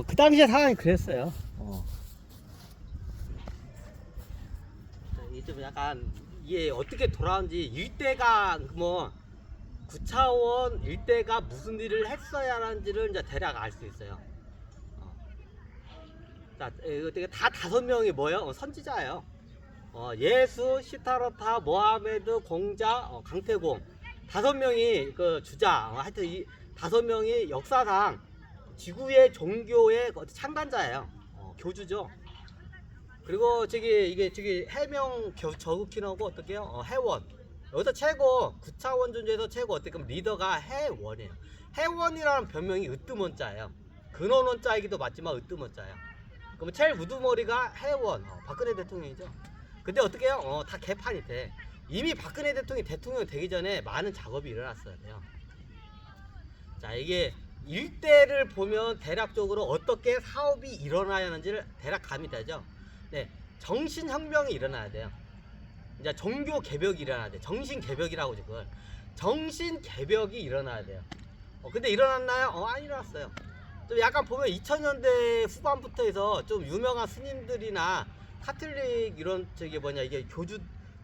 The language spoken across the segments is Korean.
그 당시에 상황이 그랬어요. 이게 좀 약간 이게 어떻게 돌아온지 일대가 뭐 구차원 일대가 무슨 일을 했어야 하는지를 이제 대략 알 수 있어요. 자, 이거 다 5명이 뭐예요? 선지자예요. 예수, 시타르타, 모하메드, 공자, 강태공 5명이 그 주자. 하여튼 이 5명이 역사상 지구의 종교의 창단자예요. 교주죠. 그리고 저기 해명 저극hin하고 어떻게요? 해원. 여기서 최고 9차원 존재에서 최고 어떻게 보면 리더가 해원이에요. 해원이라는 별명이 으뜸원자예요. 근원원자이기도 맞지만 으뜸원자예요. 그러면 제일 우두머리가 해원, 박근혜 대통령이죠. 근데 어떻게 해요? 다 개판이 돼. 이미 박근혜 대통령이 대통령 되기 전에 많은 작업이 일어났어야 돼요. 자, 이게 일대를 보면 대략적으로 어떻게 사업이 일어나야 하는지를 대략 감이 되죠. 네, 정신혁명이 일어나야 돼요. 이제 종교 개벽이 일어나야 돼. 정신 개벽이라고 하죠, 그걸. 정신 개벽이 일어나야 돼요. 근데 일어났나요? 안 일어났어요. 좀 약간 보면 2000년대 후반부터 해서 좀 유명한 스님들이나 카톨릭 이런 이게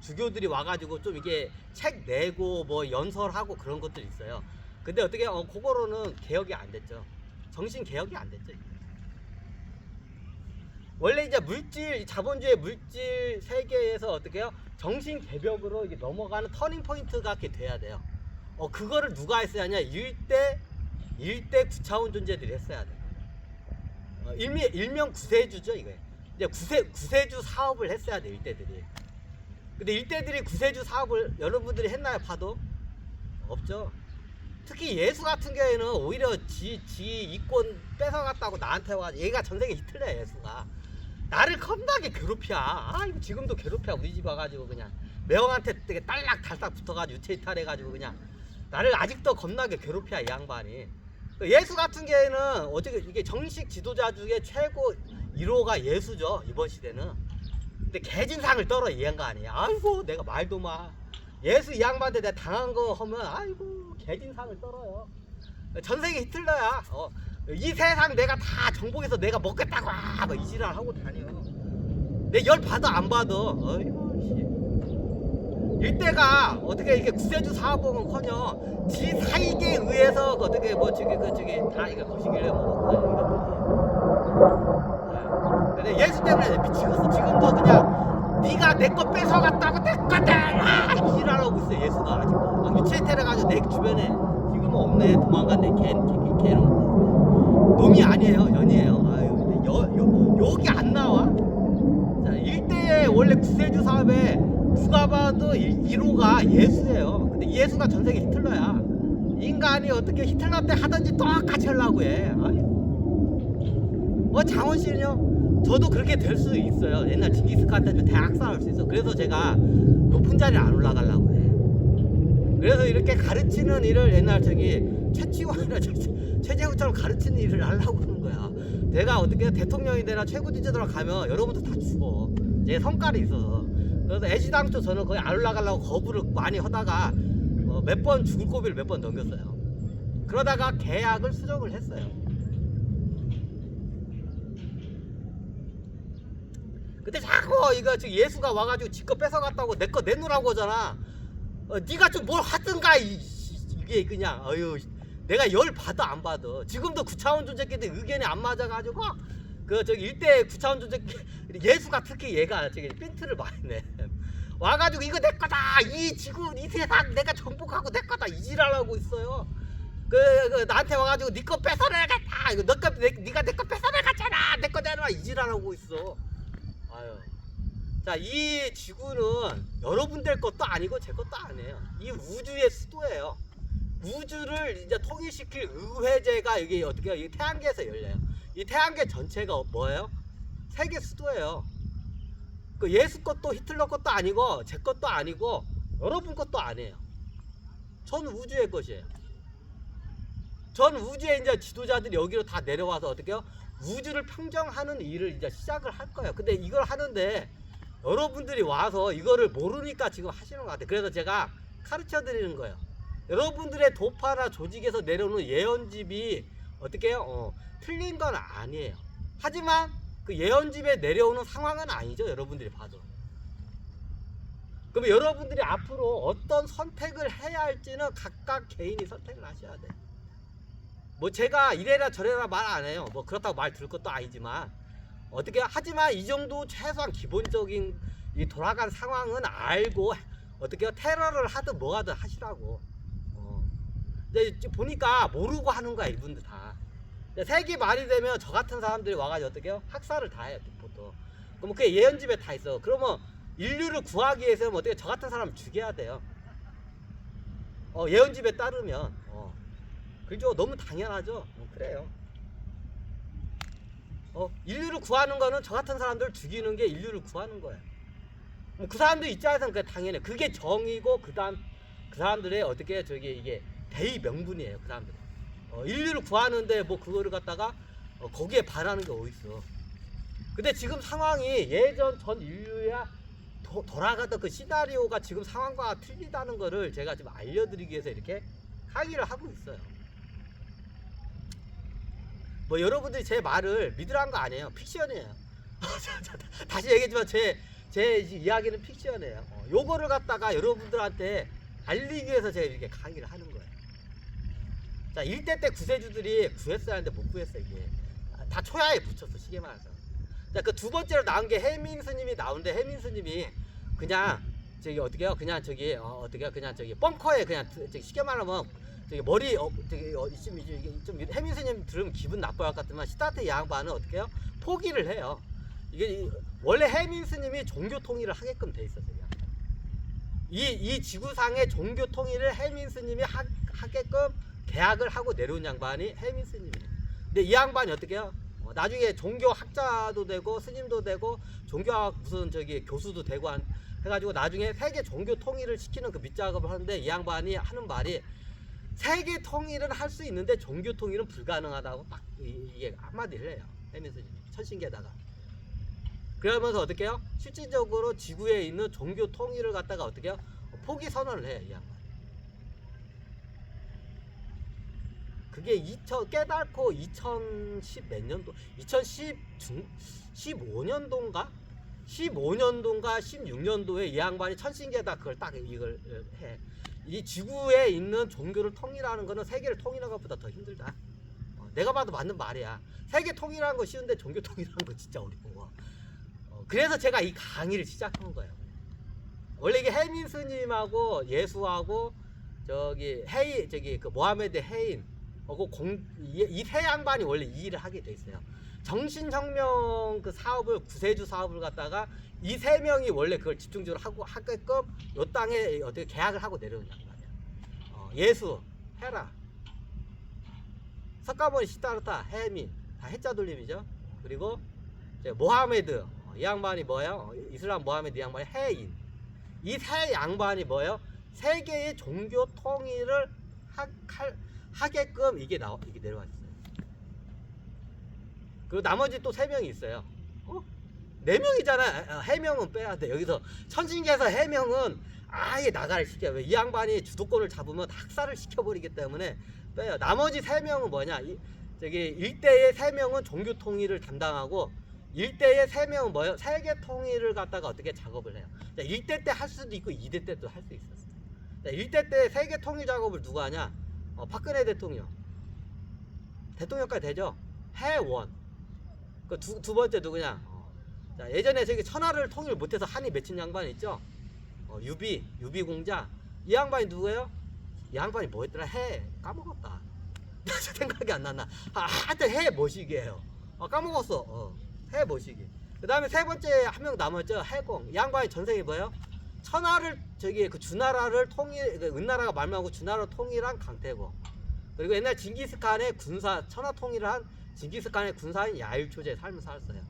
주교들이 와가지고 좀 이게 책 내고 뭐 연설하고 그런 것들이 있어요. 근데 어떻게 그거로는 개혁이 안 됐죠. 정신 개혁이 안 됐죠. 원래 이제 자본주의 물질 세계에서 어떻게 해요? 정신 개벽으로 이게 넘어가는 터닝 포인트가 이렇게 돼야 돼요. 그거를 누가 했어야 하냐? 일대 9차원 존재들이 했어야 돼. 일명 구세주죠, 이거. 이제 구세주 사업을 했어야 돼, 일대들이. 근데 일대들이 구세주 사업을 여러분들이 했나요, 봐도? 없죠. 특히 예수 같은 경우에는 오히려 지 이권 뺏어갔다고 나한테 와가지고, 얘가 전생에 히틀러야, 예수가. 나를 겁나게 괴롭혀. 이거 지금도 괴롭혀. 우리 집 와가지고 그냥 매형한테 되게 딸락달싹 붙어가지고 유체 이탈해가지고 그냥 나를 아직도 겁나게 괴롭혀, 이 양반이. 예수 같은 경우에는 어떻게 이게 정식 지도자 중에 최고 1호가 예수죠, 이번 시대는. 근데 개진상을 떨어, 이 양반이. 아이고, 내가 말도 마. 예수 이 양반한테 내가 당한 거 하면 아이고 개진상을 떨어요. 전생에 히틀러야. 이 세상 내가 다 정복해서 내가 먹겠다고 막 이지랄 하고 다녀. 내 열 봐도 안 봐도. 어이구 씨. 일대가 어떻게 이렇게 구세주 사업은커녕 지 사익에 의해서 어떻게 뭐 저기 다 이거 거시기를 먹었구나. 근데 예수 때문에 미치겠어. 지금도 그냥 네가 내 거 뺏어갔다고 내 거다 이지랄하고 있어. 예수가 아직도 유체이탈해가지고 내 주변에 지금은 없네. 도망갔네. 걔는 놈이 아니에요, 연이에요. 아유, 근데 여기 안 나와. 자, 일대에 원래 구세주 사업에 누가 봐도 1호가 예수예요. 근데 예수가 전생에 히틀러야. 인간이 어떻게 히틀러 때 하던지 똑같이 하려고 해. 아유. 장원씨는요? 저도 그렇게 될 수 있어요. 옛날 징기스칸한테 대학살할 수 있어. 그래서 제가 높은 자리에 안 올라가려고 해. 그래서 이렇게 가르치는 일을 옛날 최치환이나 최재훈처럼 가르치는 일을 하려고 하는 거야. 내가 어떻게 대통령이 되나 최고 지도자로 가면 여러분들 다 죽어. 제 성깔이 있어서. 그래서 애시당초 저는 거의 안 올라가려고 거부를 많이 하다가 몇 번 죽을 고비를 몇 번 넘겼어요. 그러다가 계약을 수정을 했어요. 근데 자꾸 이거 예수가 와가지고 지껏 뺏어갔다고 내 거 내놓으라고 하잖아. 네가 좀 뭘 하든가 이게 그냥 내가 열 봐도 안 봐도 지금도 9차원 존재끼리 의견이 안 맞아가지고 일대 9차원 존재 예수가 특히 얘가 핀트를 많이 내. 와가지고 이거 내 거다, 이 지구 이 세상 내가 정복하고 내 거다 이지랄하고 있어요. 나한테 와가지고 네 거 뺏어내겠다. 이거 네가 내 거 뺏어내갔잖아. 내 거 내놔 이지랄하고 있어. 아유. 자, 이 지구는 여러분들 것도 아니고 제 것도 아니에요. 이 우주의 수도예요. 우주를 이제 통일시킬 의회제가 이게 어떻게 이 태양계에서 열려요. 이 태양계 전체가 뭐예요? 세계 수도예요. 예수 것도 히틀러 것도 아니고 제 것도 아니고 여러분 것도 아니에요. 전 우주의 것이에요. 전 우주의 이제 지도자들이 여기로 다 내려와서 어떻게요? 우주를 평정하는 일을 이제 시작을 할 거예요. 근데 이걸 하는데 여러분들이 와서 이거를 모르니까 지금 하시는 것 같아요. 그래서 제가 가르쳐 드리는 거예요. 여러분들의 도파나 조직에서 내려오는 예언집이 어떻게 해요? 틀린 건 아니에요. 하지만 그 예언집에 내려오는 상황은 아니죠. 여러분들이 봐도. 그럼 여러분들이 앞으로 어떤 선택을 해야 할지는 각각 개인이 선택을 하셔야 돼. 뭐 제가 이래라 저래라 말 안 해요. 뭐 그렇다고 말 들을 것도 아니지만 어떻게 하지만 이 정도 최소한 기본적인 이 돌아간 상황은 알고 어떻게 테러를 하든 뭐 하든 하시라고. 근데 보니까 모르고 하는 거야 이분들 다. 세기 말이 되면 저 같은 사람들이 와가지고 어떻게 해요? 학살을 다 해요 보통. 그럼 그게 예언집에 다 있어. 그러면 인류를 구하기 위해서는 어떻게 저 같은 사람을 죽여야 돼요. 예언집에 따르면 그죠? 너무 당연하죠. 그래요. 인류를 구하는 거는 저 같은 사람들을 죽이는 게 인류를 구하는 거예요. 그 사람들 입장에서는 그게 당연해. 그게 정이고 그 사람들의 어떻게 이게 대의 명분이에요. 그 사람들. 인류를 구하는데 뭐 그거를 갖다가 거기에 반하는 게 어딨어. 근데 지금 상황이 예전 전 인류야 돌아가던 그 시나리오가 지금 상황과 틀리다는 거를 제가 지금 알려드리기 위해서 이렇게 강의를 하고 있어요. 뭐 여러분들이 제 말을 믿으라는 거 아니에요. 픽션이에요. 다시 얘기했지만 제 이야기는 픽션이에요. 요거를 갖다가 여러분들한테 알리기 위해서 제가 이렇게 강의를 하는 거예요. 자, 1대 때 구세주들이 구했어야 하는데 못 구했어 이게. 다 초야에 붙였어 시계 말해서. 자, 그 두 번째로 나온 게 해민 스님이 나오는데 해민 스님이 그냥 어떻게 해요? 그냥 어떻게 해요? 그냥 벙커에 그냥 쉽게 말하면 머리 좀 해민 스님 들으면 기분 나빠할 것 같지만 시타트 양반은 어떻게 해요? 포기를 해요. 이게 원래 해민 스님이 종교 통일을 하게끔 돼 있었어요. 이 지구상의 종교 통일을 해민 스님이 하게끔 계약을 하고 내려온 양반이 해민 스님이에요. 근데 이 양반이 어떻게 해요? 나중에 종교 학자도 되고 스님도 되고 종교학 무슨 교수도 되고 해가지고 나중에 세계 종교 통일을 시키는 그 밑작업을 하는데 이 양반이 하는 말이 세계 통일은 할 수 있는데 종교 통일은 불가능하다고 딱 이게 한마디를 해요. 해민 스님이 천신계다가. 그러면서 어떻게 해요? 실질적으로 지구에 있는 종교 통일을 갖다가 어떻게 해요? 포기 선언을 해요, 이 양반. 그게 깨닫고 2010 몇 년도? 15년도인가? 15년도인가 16년도에 이 양반이 천신계다 그걸 딱 이걸 해. 이 지구에 있는 종교를 통일하는 거는 세계를 통일하는 것보다 더 힘들다. 내가 봐도 맞는 말이야. 세계 통일하는 거 쉬운데 종교 통일하는 거 진짜 어려워. 그래서 제가 이 강의를 시작한 거예요. 원래 이게 해민 스님하고 예수하고 그 모하메드 해인 이 세 양반이 원래 이 일을 하게 돼 있어요. 정신혁명 그 사업을 구세주 사업을 갖다가 이 세 명이 원래 그걸 집중적으로 하게끔 요 땅에 어떻게 계약을 하고 내려온 양반이야. 예수, 헤라, 석가모니, 시타르타, 해민 다 해자 돌림이죠. 그리고 모하메드 이 양반이 뭐예요? 이슬람 모하메드 이 양반이 해인. 이 세 양반이 뭐예요? 세계의 종교 통일을 하게끔 이게 내려왔어요. 그리고 나머지 또 3명이 있어요. 4명이잖아. 해명은 빼야 돼. 여기서 천신계에서 해명은 아예 나가를 시켜요. 왜? 이 양반이 주도권을 잡으면 학살을 시켜버리기 때문에 빼요. 나머지 3명은 뭐냐? 일대의 3명은 종교 통일을 담당하고 일대의 3명은 뭐예요? 세계 통일을 갖다가 어떻게 작업을 해요. 1대 때 할 수도 있고 2대 때도 할 수 있었어요. 1대 때 세계 통일 작업을 누가 하냐? 박근혜 대통령까지 되죠. 해원. 그 두 번째 누구냐? 자, 예전에 천하를 통일 못해서 한이 맺힌 양반 있죠. 유비 공자. 이 양반이 누구예요? 이 양반이 뭐였더라? 까먹었다. 생각이 안 났나? 하여튼 해머시기예요. 까먹었어. 해머시기. 그 다음에 세 번째 한 명 남았죠. 해공. 이 양반이 전생이 뭐예요? 천하를 그 주나라를 은나라가 말명하고 주나라를 통일한 강태공. 그리고 옛날 징기스칸의 군사 천하 통일을 한 징기스칸의 군사인 야일초제의 삶을 살았어요.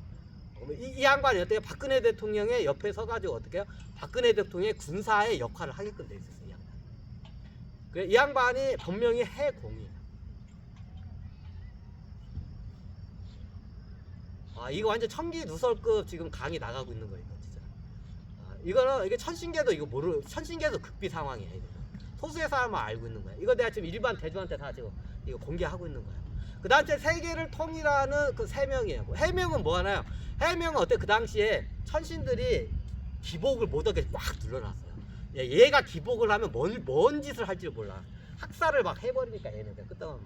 이 양반이 어때요? 박근혜 대통령의 옆에 서가지고 어떻게 해요? 박근혜 대통령의 군사의 역할을 하게끔 돼 있었어요. 이 양반. 이 양반이 본명이 해공이에요. 이거 완전 청기누설급 지금 강의 나가고 있는 거예요. 진짜. 이거는 이게 천신계도 천신계도 극비 상황이에요. 이거. 소수의 사람만 알고 있는 거예요. 이거 내가 지금 일반 대중한테 다 지금 이거 공개하고 있는 거예요. 그 당시에 세계를 통일하는 그 세 명이에요. 해명은 뭐 하나요? 해명은 어때? 그 당시에 천신들이 기복을 못하게 꽉 눌러놨어요. 얘가 기복을 하면 뭔 짓을 할지 몰라. 학살을 막 해버리니까 얘네들 끝나면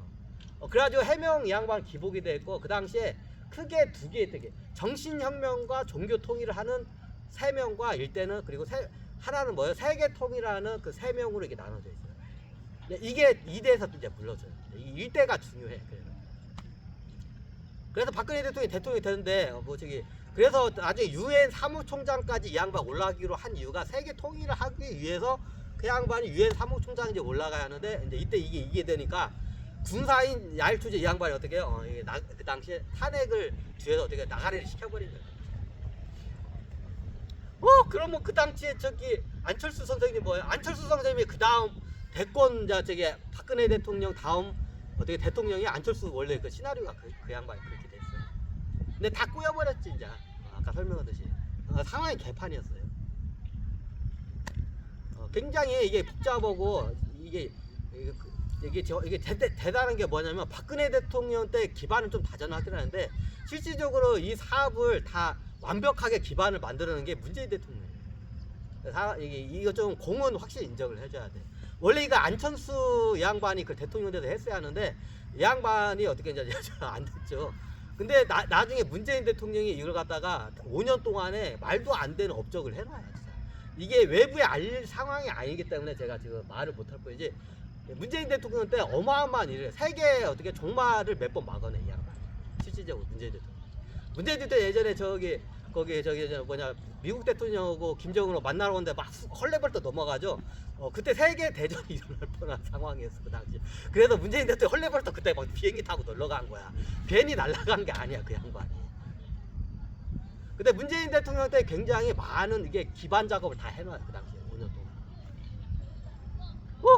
그래가지고 해명 이 양반 기복이 됐고, 그 당시에 크게 두 개 있던 게 정신혁명과 종교 통일을 하는 세 명과 일대는, 그리고 하나는 뭐예요? 세계 통일하는 그 세 명으로 이게 나눠져 있어요. 이게 이대에서 이제 불러줘요. 이 일대가 중요해. 그래서 박근혜 대통령이 되는데 그래서 나중에 유엔 사무총장까지 이 양반 올라가기로 한 이유가 세계 통일을 하기 위해서 그 양반이 유엔 사무총장 이제 올라가야 하는데, 이제 이때 이게 되니까 군사인 야일투제 이 양반이 어떻게 해요? 그 당시에 탄핵을 뒤에서 어떻게 나가리를 시켜버린 거예요. 그러면 그 당시에 안철수 선생님이 뭐예요? 안철수 선생님이 그 다음 대권자 박근혜 대통령 다음 어떻게 대통령이 안철수, 원래 그 시나리오가 그 양반이 그렇게 됐어요. 근데 다 꼬여버렸지 이제. 아까 설명하듯이 상황이 개판이었어요. 굉장히 이게 복잡하고 이게 대단한 게 뭐냐면, 박근혜 대통령 때 기반을 좀 다져놨긴 하는데 실질적으로 이 사업을 다 완벽하게 기반을 만들어낸 게 문재인 대통령이에요. 이거 좀 공은 확실히 인정을 해줘야 돼. 원래 이거 안철수 양반이 그 대통령 돼서 했어야 하는데 이 양반이 어떻게 이제 안 됐죠. 근데 나중에 문재인 대통령이 이걸 갖다가 5년 동안에 말도 안 되는 업적을 해놔요. 진짜. 이게 외부에 알릴 상황이 아니기 때문에 제가 지금 말을 못할 뿐이지, 문재인 대통령 때 어마어마한 일을, 세계 어떻게 종말을 몇 번 막아내 이 양반. 실질적으로 문재인 대통령 예전에 미국 대통령하고 김정은하고 만나러 오는데 막 헐레벌떡 넘어가죠. 그때 세계 대전이 일어날 뻔한 상황이었어 그 당시. 그래서 문재인 대통령 헐레벌떡 그때 막 비행기 타고 놀러 간 거야. 괜히 날아간 게 아니야 그 양반이. 근데 문재인 대통령 때 굉장히 많은 이게 기반 작업을 다 해놔요 그 당시에 5년 동안.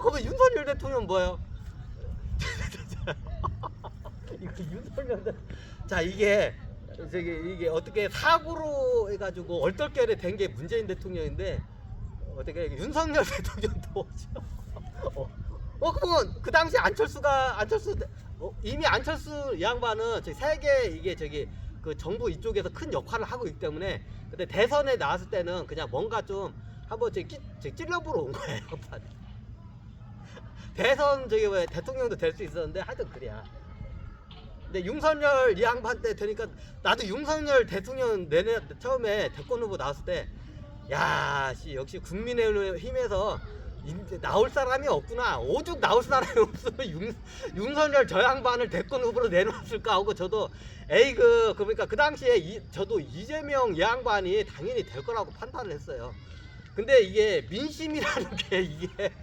그러면 윤석열 대통령 뭐예요? 윤석열 자 이게 어떻게 사고로 해가지고 얼떨결에 된 게 문재인 대통령인데, 어떻게 윤석열 대통령도 그건 그 당시 이미 안철수 양반은 세계 그 정부 이쪽에서 큰 역할을 하고 있기 때문에, 근데 대선에 나왔을 때는 그냥 뭔가 좀 한번 찔러보러 온 거예요. 대선 대통령도 될 수 있었는데 하여튼 그래야. 근데 윤석열 이 양반 때 되니까 나도 윤석열 대통령 처음에 대권 후보 나왔을 때, 역시 국민의힘에서 나올 사람이 없구나. 오죽 나올 사람이 없으면 윤석열 저 양반을 대권 후보로 내놓았을까 하고, 저도 그러니까 그 당시에 저도 이재명 이 양반이 당연히 될 거라고 판단을 했어요. 근데 이게 민심이라는 게 이게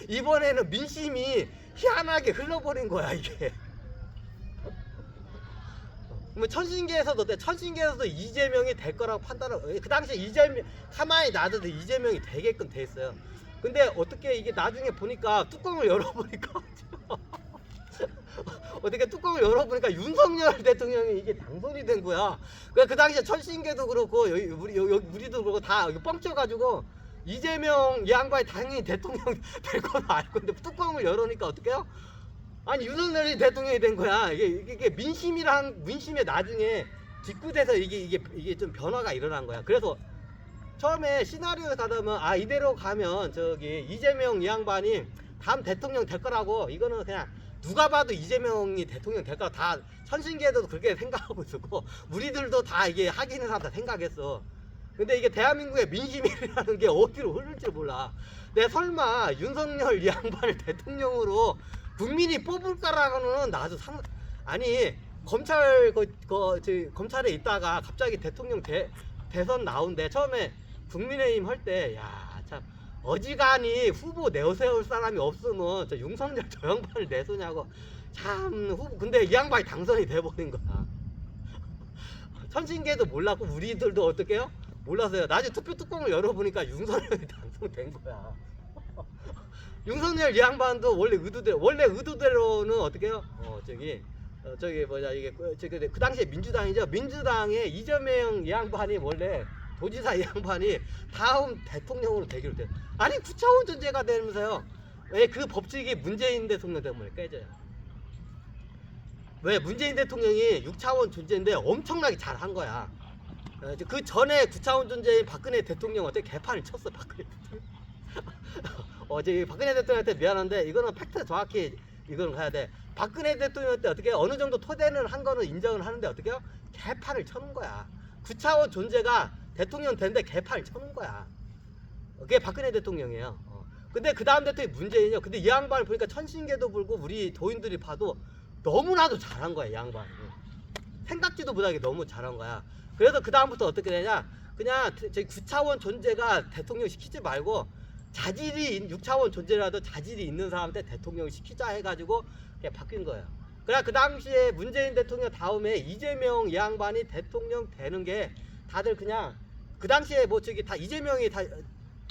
이번에는 민심이 희한하게 흘러버린 거야 이게. 천신계에서도 이재명이 될 거라고 그 당시에 가만히 놔둬도 이재명이 되게끔 돼 있어요. 근데 어떻게 이게 나중에 보니까 뚜껑을 열어보니까 윤석열 대통령이 이게 당선이 된 거야. 그 당시에 천신계도 그렇고 우리도 그렇고 다 뻥쳐가지고 이재명 이 양반이 당연히 대통령 될 거로 알고 있는데 뚜껑을 열으니까 어떡해요? 아니 윤석열이 대통령이 된 거야. 이게 민심에 나중에 직구돼서 이게 좀 변화가 일어난 거야. 그래서 처음에 시나리오에 가다면 이대로 가면 이재명 이 양반이 다음 대통령 될 거라고, 이거는 그냥 누가 봐도 이재명이 대통령 될 거라 다 천신계에도 그렇게 생각하고 있었고, 우리들도 다 이게 하기 있는 사람 다 생각했어. 근데 이게 대한민국의 민심이라는 게 어디로 흐를지 몰라. 내가 설마 윤석열 이 양반을 대통령으로 국민이 뽑을까라고는 나도 아니 검찰에 있다가 갑자기 대통령 대선 나온대. 처음에 국민의힘 할 때 참 어지간히 후보 내세울 사람이 없으면 저 윤석열 저 양반을 내세우냐고 참 근데 이 양반이 당선이 돼버린 거야. 천신계도 몰랐고 우리들도 어떡해요? 몰랐어요. 나중에 투표 뚜껑을 열어보니까 윤석열이 당선된 거야. 윤석열 이 양반도 원래 의도대로는 어떻게 해요? 그 당시에 민주당이죠. 민주당의 이재명 이 양반이 원래 도지사 이 양반이 다음 대통령으로 되기로 돼. 아니 9차원 존재가 되면서요. 왜 그 법칙이 문재인 대통령 때문에 깨져요. 왜 문재인 대통령이 6차원 존재인데 엄청나게 잘한 거야. 그 전에 9차원 존재인 박근혜 대통령 어떻게 개판을 쳤어, 박근혜 대통령. 저기 박근혜 대통령한테 미안한데 이거는 팩트 정확히 이거는 가야 돼. 박근혜 대통령한테 어떻게 어느 정도 토대는 한 거는 인정을 하는데 어떻게요? 개판을 쳐는 거야. 9차원 존재가 대통령 되는데 개판을 쳐는 거야. 그게 박근혜 대통령이에요. 근데 그 다음 대통령이 문재인이요. 근데 이 양반을 보니까 천신계도 불고 우리 도인들이 봐도 너무나도 잘한 거야, 이 양반이. 생각지도 못하게 너무 잘한 거야. 그래서 그 다음부터 어떻게 되냐? 그냥 저희 9차원 존재가 대통령 시키지 말고 자질이 6차원 존재라도 자질이 있는 사람한테 대통령 시키자 해가지고 그냥 바뀐 거예요. 그래 그 당시에 문재인 대통령 다음에 이재명 이 양반이 대통령 되는 게 다들 그냥 그 당시에 뭐 저기 다 이재명이 다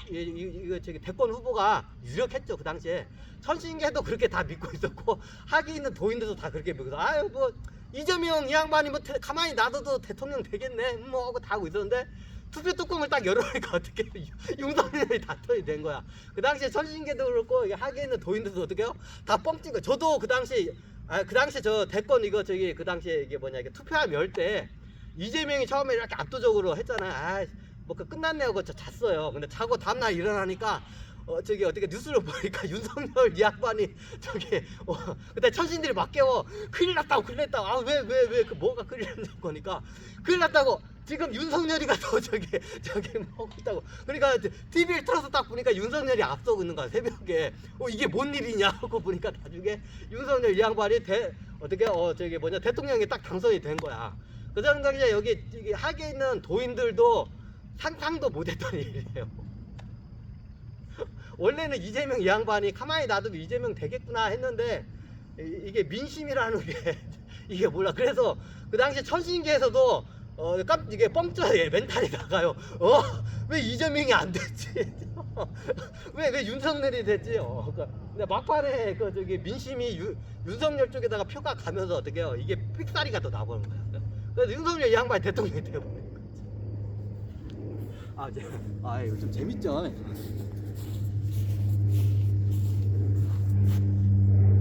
이거 저기 대권 후보가 유력했죠. 그 당시에 천신계도 그렇게 다 믿고 있었고 하기 있는 도인들도 다 그렇게 믿고 아유 뭐 이재명 이 양반이 뭐 가만히 놔둬도 대통령 되겠네 뭐 하고 다 하고 있었는데 투표 뚜껑을 딱 열어보니까 어떻게 윤석열이 당선이 된 거야. 그 당시에 천신계도 그렇고 하기 있는 도인들도 어떻게요? 다 뻥찐 거. 저도 그 당시 그 당시에 저 대권 이거 저기 그 당시에 이게 뭐냐 이게 투표함 열 때 이재명이 처음에 이렇게 압도적으로 했잖아요. 뭐 그 끝났네 하고 저 잤어요. 근데 자고 다음날 일어나니까 저기 어떻게 뉴스를 보니까 윤석열 이 양반이 저기 그때 천신들이 막 깨워 큰일 났다고 큰일 났다고 아 왜 그 뭐가 큰일 났냐고 하니까 큰일 났다고 지금 윤석열이가 더 저기 뭐 하고 있다고 그러니까 TV를 틀어서 딱 보니까 윤석열이 앞서고 있는 거야 새벽에 이게 뭔 일이냐 하고 보니까 나중에 윤석열 이 양반이 어떻게 저기 뭐냐 대통령이 딱 당선이 된 거야. 그 당시에 여기 하게 있는 도인들도 상상도 못했던 일이에요. 원래는 이재명 이 양반이 가만히 놔두고 이재명 되겠구나 했는데 이게 민심이라는 게 이게 몰라. 그래서 그 당시 천신계에서도 이게 뻥쪄 멘탈이 나가요. 왜 이재명이 안 됐지? 왜 윤석열이 됐지? 근데 막판에 그 저기 민심이 윤석열 쪽에다가 표가 가면서 어떻게 해요? 이게 삑사리가 더 나버린 거야. 그래서 윤석열 이 양반이 대통령이 되어버린 거지. 이거 좀 재밌죠?